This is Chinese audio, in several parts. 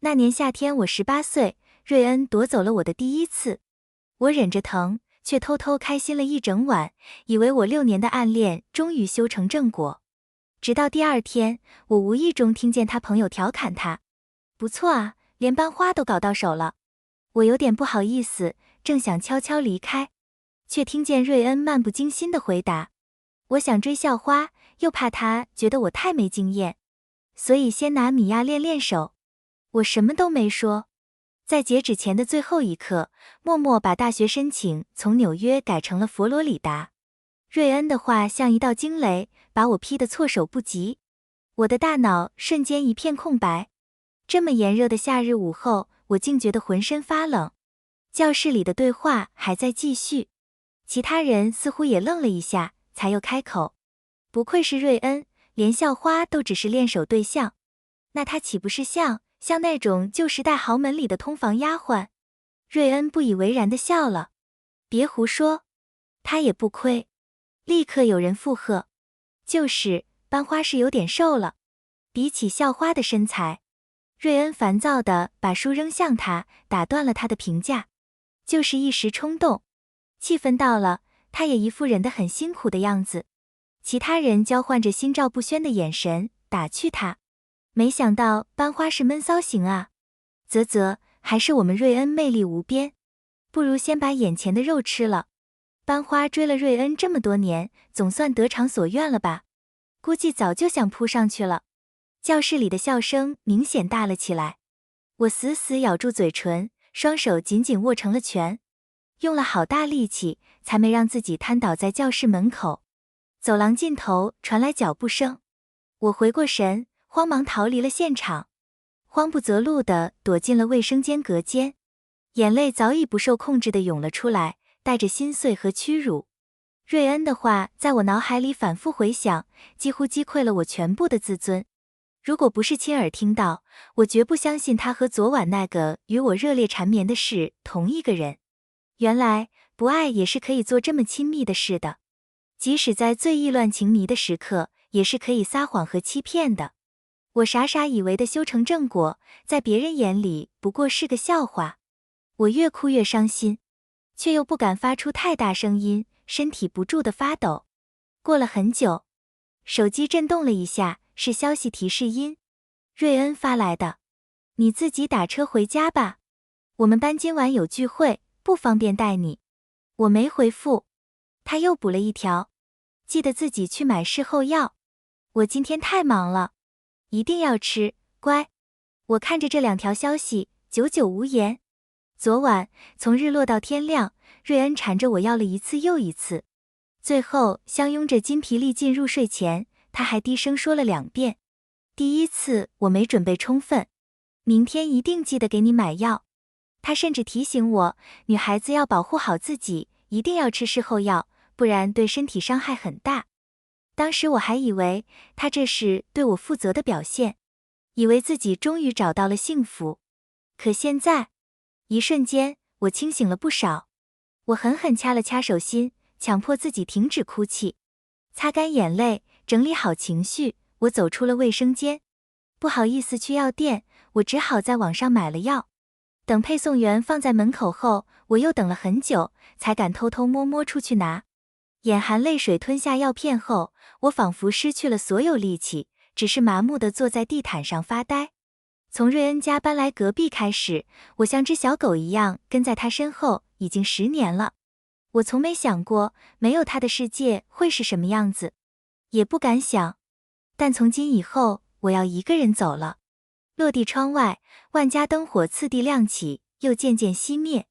那年夏天我18岁，瑞恩夺走了我的第一次。我忍着疼，却偷偷开心了一整晚，以为我6年的暗恋终于修成正果。直到第二天，我无意中听见他朋友调侃他：不错啊，连班花都搞到手了。我有点不好意思，正想悄悄离开，却听见瑞恩漫不经心地回答：我想追校花，又怕他觉得我太没经验，所以先拿米娅练练手。我什么都没说。在截止前的最后一刻，默默把大学申请从纽约改成了佛罗里达。瑞恩的话像一道惊雷，把我劈得措手不及。我的大脑瞬间一片空白。这么炎热的夏日午后，我竟觉得浑身发冷。教室里的对话还在继续，其他人似乎也愣了一下，才又开口。不愧是瑞恩，连校花都只是练手对象。那他岂不是像那种旧时代豪门里的通房丫鬟？瑞恩不以为然地笑了。别胡说，他也不亏。立刻有人附和。就是班花是有点瘦了，比起校花的身材。瑞恩烦躁地把书扔向他，打断了他的评价。就是一时冲动。气氛到了，他也一副忍得很辛苦的样子。其他人交换着心照不宣的眼神，打趣他。没想到班花是闷骚型啊。啧，还是我们瑞恩魅力无边。不如先把眼前的肉吃了。班花追了瑞恩这么多年，总算得偿所愿了吧？估计早就想扑上去了。教室里的笑声明显大了起来。我死死咬住嘴唇，双手紧紧握成了拳，用了好大力气，才没让自己瘫倒在教室门口。走廊尽头传来脚步声，我回过神，慌忙逃离了现场，慌不择路地躲进了卫生间隔间，眼泪早已不受控制地涌了出来，带着心碎和屈辱。瑞恩的话在我脑海里反复回响，几乎击溃了我全部的自尊。如果不是亲耳听到，我绝不相信他和昨晚那个与我热烈缠绵的是同一个人。原来不爱也是可以做这么亲密的事的，即使在最意乱情迷的时刻，也是可以撒谎和欺骗的。我傻傻以为的修成正果，在别人眼里不过是个笑话。我越哭越伤心，却又不敢发出太大声音，身体不住地发抖。过了很久，手机震动了一下，是消息提示音，瑞恩发来的。你自己打车回家吧，我们班今晚有聚会，不方便带你。我没回复。他又补了一条，记得自己去买事后药，我今天太忙了，一定要吃，乖。我看着这2条消息，久久无言。昨晚从日落到天亮，瑞恩缠着我要了一次又一次，最后相拥着筋疲力尽入睡前，他还低声说了2遍。第一次我没准备充分，明天一定记得给你买药。他甚至提醒我，女孩子要保护好自己，一定要吃事后药，不然对身体伤害很大。当时我还以为他这是对我负责的表现，以为自己终于找到了幸福。可现在，一瞬间，我清醒了不少。我狠狠掐了掐手心，强迫自己停止哭泣，擦干眼泪，整理好情绪，我走出了卫生间。不好意思去药店，我只好在网上买了药。等配送员放在门口后，我又等了很久，才敢偷偷摸摸出去拿。眼含泪水吞下药片后，我仿佛失去了所有力气，只是麻木地坐在地毯上发呆。从瑞恩家搬来隔壁开始，我像只小狗一样跟在他身后，已经10年了。我从没想过没有他的世界会是什么样子，也不敢想。但从今以后，我要一个人走了。落地窗外，万家灯火次第亮起，又渐渐熄灭。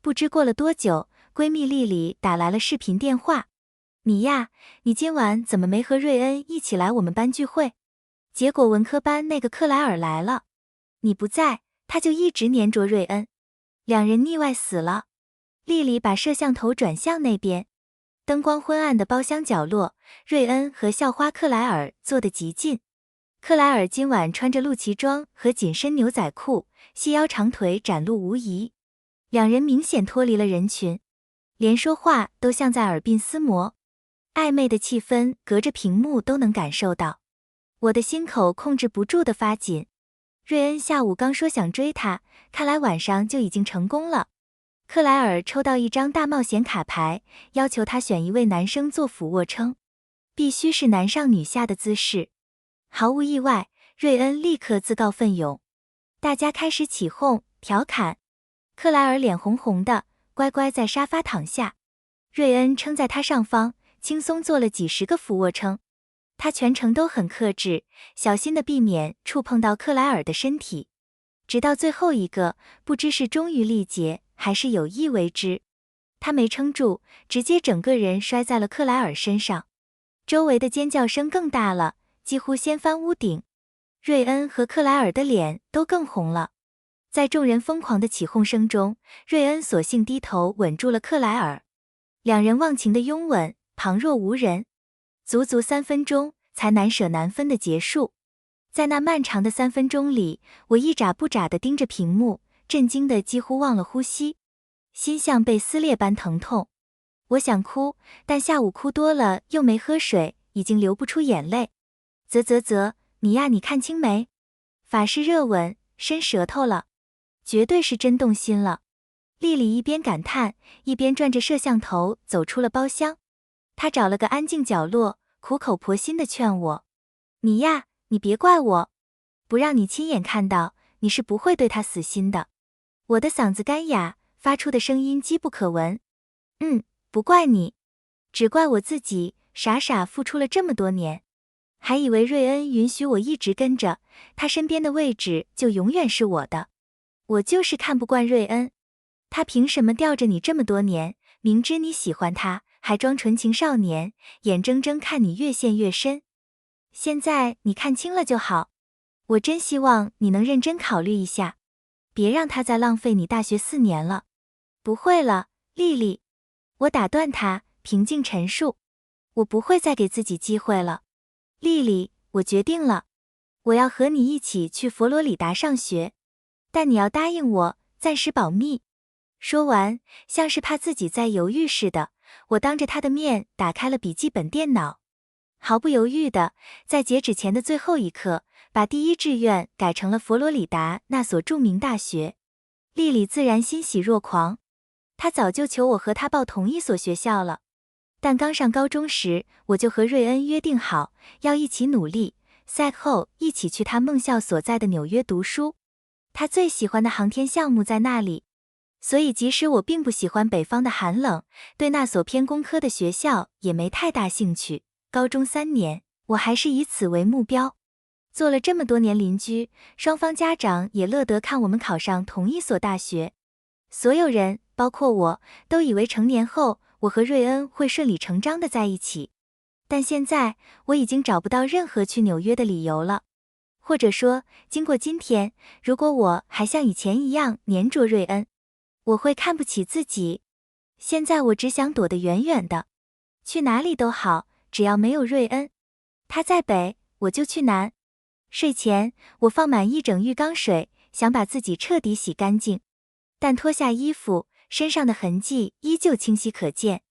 不知过了多久，闺蜜丽丽打来了视频电话。米娅，你今晚怎么没和瑞恩一起来我们班聚会？结果文科班那个克莱尔来了，你不在，他就一直黏着瑞恩，2人腻歪死了。丽丽把摄像头转向那边，灯光昏暗的包厢角落，瑞恩和校花克莱尔坐得极近。克莱尔今晚穿着露脐装和紧身牛仔裤，细腰长腿展露无遗，2人明显脱离了人群，连说话都像在耳鬓厮磨，暧昧的气氛隔着屏幕都能感受到。我的心口控制不住地发紧。瑞恩下午刚说想追她，看来晚上就已经成功了。克莱尔抽到一张大冒险卡牌，要求他选一位男生做俯卧撑，必须是男上女下的姿势。毫无意外，瑞恩立刻自告奋勇。大家开始起哄调侃，克莱尔脸红红的，乖乖在沙发躺下。瑞恩撑在他上方，轻松做了几十个俯卧撑。他全程都很克制，小心地避免触碰到克莱尔的身体。直到最后一个，不知是忠于力竭，还是有意为之，他没撑住，直接整个人摔在了克莱尔身上。周围的尖叫声更大了，几乎掀翻屋顶。瑞恩和克莱尔的脸都更红了。在众人疯狂的起哄声中，瑞恩索性低头吻住了克莱尔。两人忘情的拥吻，旁若无人。足足3分钟才难舍难分的结束。在那漫长的3分钟里，我一眨不眨地盯着屏幕，震惊得几乎忘了呼吸，心像被撕裂般疼痛。我想哭，但下午哭多了又没喝水，已经流不出眼泪。啧，你呀，你看清没？法式热吻，伸舌头了，绝对是真动心了。丽丽一边感叹，一边转着摄像头走出了包厢。她找了个安静角落，苦口婆心地劝我：你呀，你别怪我，不让你亲眼看到，你是不会对他死心的。我的嗓子干哑，发出的声音机不可闻。不怪你，只怪我自己，傻傻付出了这么多年，还以为瑞恩允许我一直跟着他身边的位置就永远是我的。我就是看不惯瑞恩，他凭什么吊着你这么多年，明知你喜欢他，还装纯情少年，眼睁睁看你越陷越深。现在你看清了就好，我真希望你能认真考虑一下，别让他再浪费你大学4年了。不会了，丽丽。我打断他，平静陈述，我不会再给自己机会了。丽丽，我决定了，我要和你一起去佛罗里达上学，但你要答应我，暂时保密。说完，像是怕自己再犹豫似的，我当着他的面打开了笔记本电脑，毫不犹豫的，在截止前的最后一刻，把第一志愿改成了佛罗里达那所著名大学。丽丽自然欣喜若狂，她早就求我和她报同一所学校了。但刚上高中时，我就和瑞恩约定好，要一起努力，赛后一起去他梦校所在的纽约读书。他最喜欢的航天项目在那里，所以即使我并不喜欢北方的寒冷，对那所偏工科的学校也没太大兴趣。高中3年，我还是以此为目标。做了这么多年邻居，双方家长也乐得看我们考上同一所大学。所有人，包括我，都以为成年后，我和瑞恩会顺理成章的在一起。但现在，我已经找不到任何去纽约的理由了。或者说，经过今天，如果我还像以前一样黏着瑞恩，我会看不起自己。现在我只想躲得远远的，去哪里都好，只要没有瑞恩。他在北，我就去南。睡前，我放满1整浴缸水，想把自己彻底洗干净。但脱下衣服，身上的痕迹依旧清晰可见。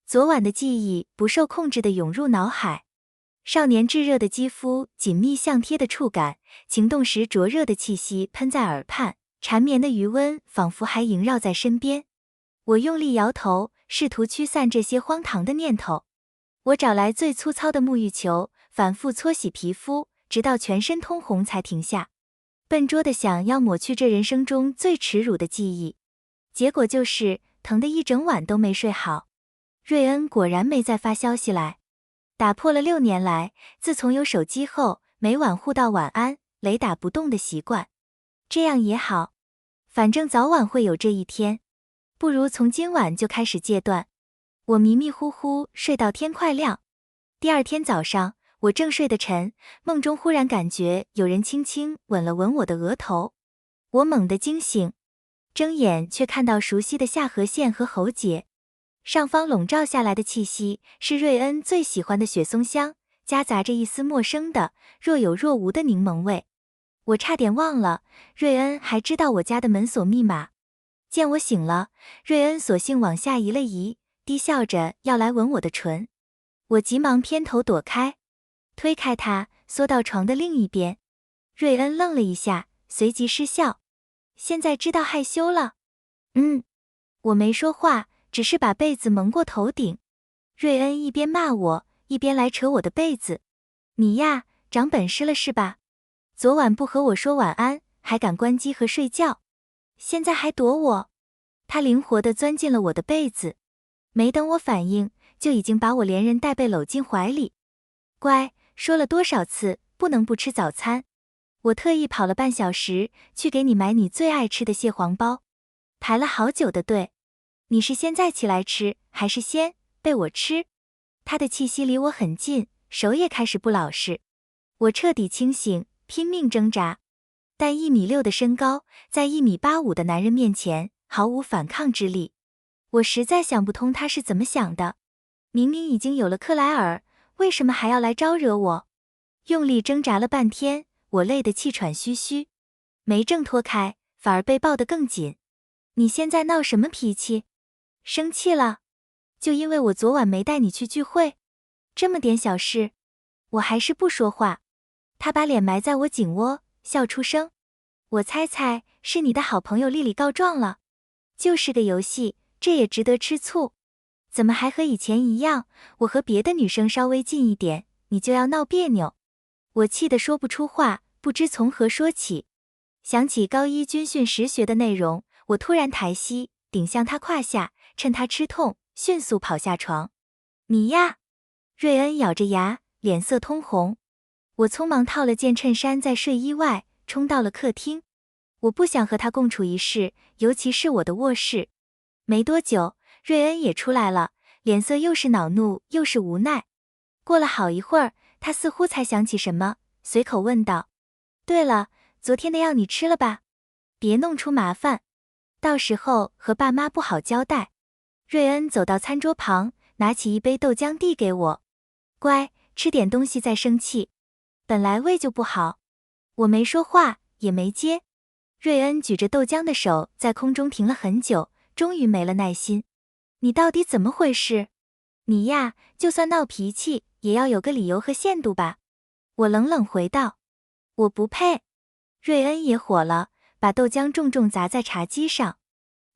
昨晚的记忆不受控制地涌入脑海。少年炙热的肌肤，紧密相贴的触感，情动时灼热的气息喷在耳畔，缠绵的余温仿佛还萦绕在身边。我用力摇头，试图驱散这些荒唐的念头。我找来最粗糙的沐浴球，反复搓洗皮肤，直到全身通红才停下。笨拙的想要抹去这人生中最耻辱的记忆，结果就是疼得一整晚都没睡好。瑞恩果然没再发消息来，打破了6年来，自从有手机后，每晚互道晚安，雷打不动的习惯。这样也好，反正早晚会有这一天，不如从今晚就开始戒断。我迷迷糊糊睡到天快亮。第二天早上，我正睡得沉，梦中忽然感觉有人轻轻吻了吻我的额头。我猛地惊醒，睁眼却看到熟悉的下颌线和喉结。上方笼罩下来的气息是瑞恩最喜欢的雪松香，夹杂着一丝陌生的若有若无的柠檬味。我差点忘了，瑞恩还知道我家的门锁密码。见我醒了，瑞恩索性往下移了移，低笑着要来吻我的唇。我急忙偏头躲开，推开他，缩到床的另一边。瑞恩愣了一下，随即失效。现在知道害羞了？我没说话，只是把被子蒙过头顶。瑞恩一边骂我，一边来扯我的被子。你呀，长本事了是吧？昨晚不和我说晚安，还敢关机和睡觉，现在还躲我。他灵活地钻进了我的被子，没等我反应，就已经把我连人带被搂进怀里。乖，说了多少次不能不吃早餐？我特意跑了半小时去给你买你最爱吃的蟹黄包，排了好久的队。你是现在起来吃，还是先被我吃？他的气息离我很近，手也开始不老实。我彻底清醒，拼命挣扎，但1.6米的身高，在1.85米的男人面前毫无反抗之力。我实在想不通他是怎么想的，明明已经有了克莱尔，为什么还要来招惹我？用力挣扎了半天，我累得气喘吁吁，没挣脱开，反而被抱得更紧。你现在闹什么脾气？生气了？就因为我昨晚没带你去聚会？这么点小事？我还是不说话。他把脸埋在我颈窝，笑出声。我猜是你的好朋友丽丽告状了。就是个游戏，这也值得吃醋？怎么还和以前一样，我和别的女生稍微近一点，你就要闹别扭？我气得说不出话，不知从何说起。想起高一军训时学的内容，我突然抬膝，顶向他胯下，趁他吃痛，迅速跑下床。你呀！瑞恩咬着牙，脸色通红。我匆忙套了件衬衫在睡衣外，冲到了客厅。我不想和他共处一室，尤其是我的卧室。没多久，瑞恩也出来了，脸色又是恼怒又是无奈。过了好一会儿，他似乎才想起什么，随口问道：对了，昨天的药你吃了吧？别弄出麻烦，到时候和爸妈不好交代。瑞恩走到餐桌旁，拿起一杯豆浆递给我。乖，吃点东西再生气。本来胃就不好。我没说话，也没接。瑞恩举着豆浆的手在空中停了很久，终于没了耐心。你到底怎么回事？你呀，就算闹脾气，也要有个理由和限度吧。我冷冷回道。我不配。瑞恩也火了，把豆浆重重砸在茶几上，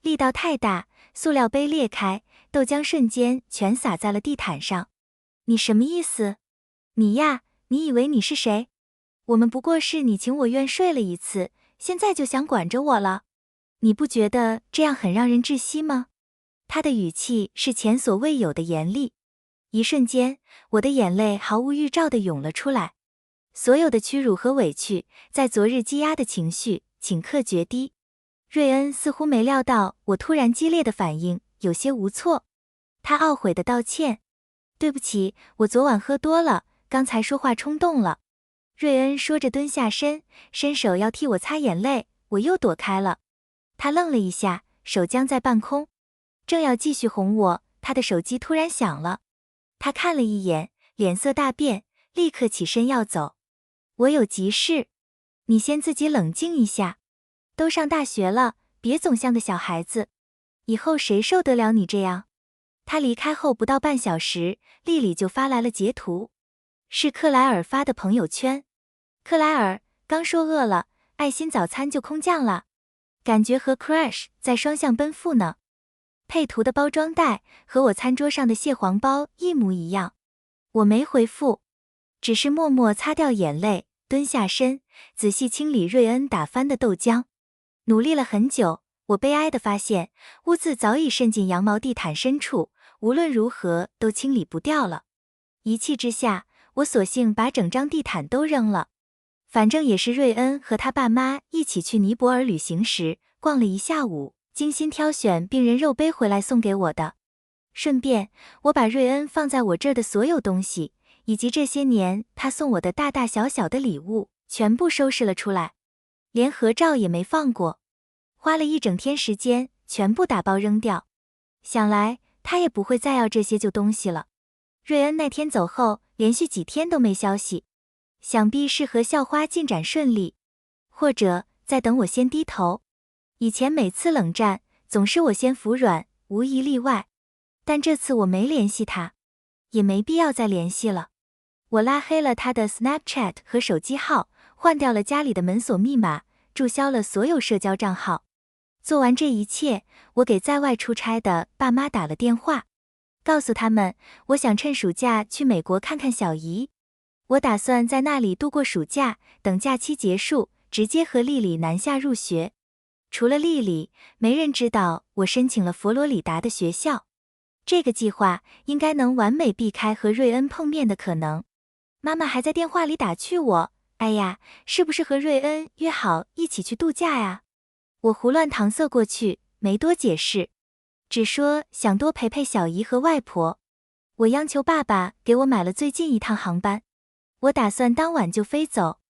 力道太大，塑料杯裂开，豆浆瞬间全洒在了地毯上。你什么意思？你呀，你以为你是谁？我们不过是你情我愿睡了一次，现在就想管着我了？你不觉得这样很让人窒息吗？他的语气是前所未有的严厉。一瞬间，我的眼泪毫无预兆地涌了出来。所有的屈辱和委屈，在昨日积压的情绪顷刻决堤。瑞恩似乎没料到我突然激烈的反应，有些无措。他懊悔地道歉：对不起，我昨晚喝多了，刚才说话冲动了。瑞恩说着蹲下身，伸手要替我擦眼泪，我又躲开了。他愣了一下，手僵在半空，正要继续哄我，他的手机突然响了。他看了一眼，脸色大变，立刻起身要走。我有急事，你先自己冷静一下。都上大学了，别总像个小孩子，以后谁受得了你这样？他离开后不到半小时，丽丽就发来了截图，是克莱尔发的朋友圈。克莱尔刚说饿了，爱心早餐就空降了，感觉和 Crash 在双向奔赴呢。配图的包装袋和我餐桌上的蟹黄包一模一样。我没回复，只是默默擦掉眼泪，蹲下身，仔细清理瑞恩打翻的豆浆。努力了很久，我悲哀地发现，污渍早已渗进羊毛地毯深处，无论如何都清理不掉了。一气之下，我索性把整张地毯都扔了。反正也是瑞恩和他爸妈一起去尼泊尔旅行时，逛了一下午，精心挑选病人肉杯回来送给我的。顺便，我把瑞恩放在我这儿的所有东西，以及这些年他送我的大大小小的礼物，全部收拾了出来，连合照也没放过。花了一整天时间，全部打包扔掉。想来他也不会再要这些旧东西了。瑞恩那天走后，连续几天都没消息，想必是和校花进展顺利，或者在等我先低头。以前每次冷战，总是我先服软，无一例外。但这次我没联系他，也没必要再联系了。我拉黑了他的 Snapchat 和手机号，换掉了家里的门锁密码，注销了所有社交账号。做完这一切，我给在外出差的爸妈打了电话，告诉他们我想趁暑假去美国看看小姨。我打算在那里度过暑假，等假期结束，直接和丽丽南下入学。除了丽丽，没人知道我申请了佛罗里达的学校。这个计划应该能完美避开和瑞恩碰面的可能。妈妈还在电话里打趣我，哎呀，是不是和瑞恩约好一起去度假呀？我胡乱搪塞过去，没多解释，只说想多陪陪小姨和外婆。我央求爸爸给我买了最近一趟航班，我打算当晚就飞走。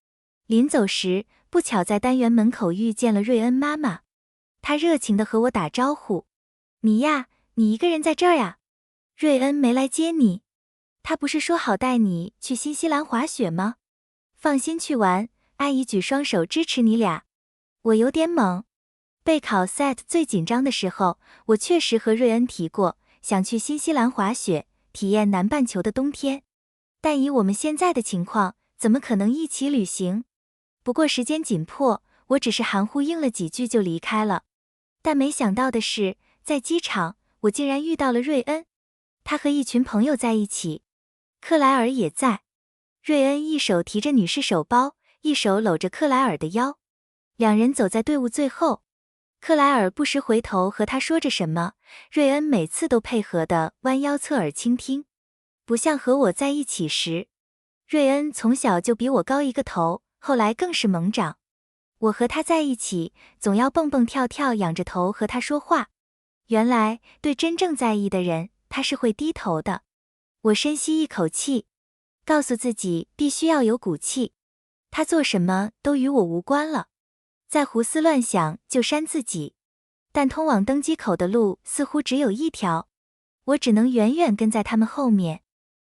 临走时，不巧在单元门口遇见了瑞恩妈妈，她热情地和我打招呼：“你呀，你一个人在这儿呀？瑞恩没来接你？他不是说好带你去新西兰滑雪吗？放心去玩，阿姨举双手支持你俩。”我有点懵。备考 SAT 最紧张的时候，我确实和瑞恩提过，想去新西兰滑雪，体验南半球的冬天。但以我们现在的情况，怎么可能一起旅行？不过时间紧迫，我只是含糊应了几句就离开了。但没想到的是，在机场，我竟然遇到了瑞恩。他和一群朋友在一起，克莱尔也在。瑞恩一手提着女士手包，一手搂着克莱尔的腰，两人走在队伍最后。克莱尔不时回头和他说着什么，瑞恩每次都配合地弯腰侧耳倾听。不像和我在一起时，瑞恩从小就比我高一个头，后来更是猛长。我和他在一起，总要蹦蹦跳跳仰着头和他说话。原来对真正在意的人，他是会低头的。我深吸一口气，告诉自己必须要有骨气。他做什么都与我无关了。再胡思乱想就扇自己。但通往登机口的路似乎只有一条，我只能远远跟在他们后面。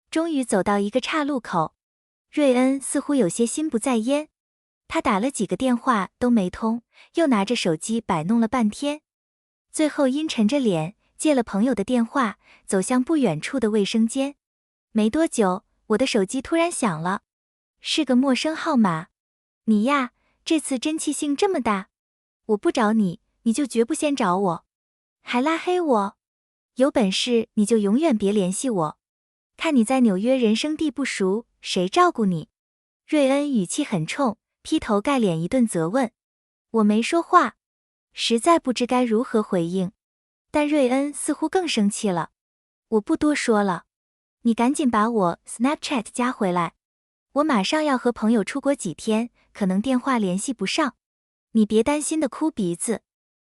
终于走到一个岔路口，瑞恩似乎有些心不在焉，他打了几个电话都没通，又拿着手机摆弄了半天，最后阴沉着脸借了朋友的电话，走向不远处的卫生间。没多久，我的手机突然响了，是个陌生号码。你呀，这次真气性这么大，我不找你，你就绝不先找我，还拉黑我，有本事你就永远别联系我，看你在纽约人生地不熟，谁照顾你？瑞恩语气很冲，劈头盖脸一顿责问。我没说话，实在不知该如何回应，但瑞恩似乎更生气了。我不多说了，你赶紧把我 Snapchat 加回来，我马上要和朋友出国几天，可能电话联系不上。你别担心的哭鼻子，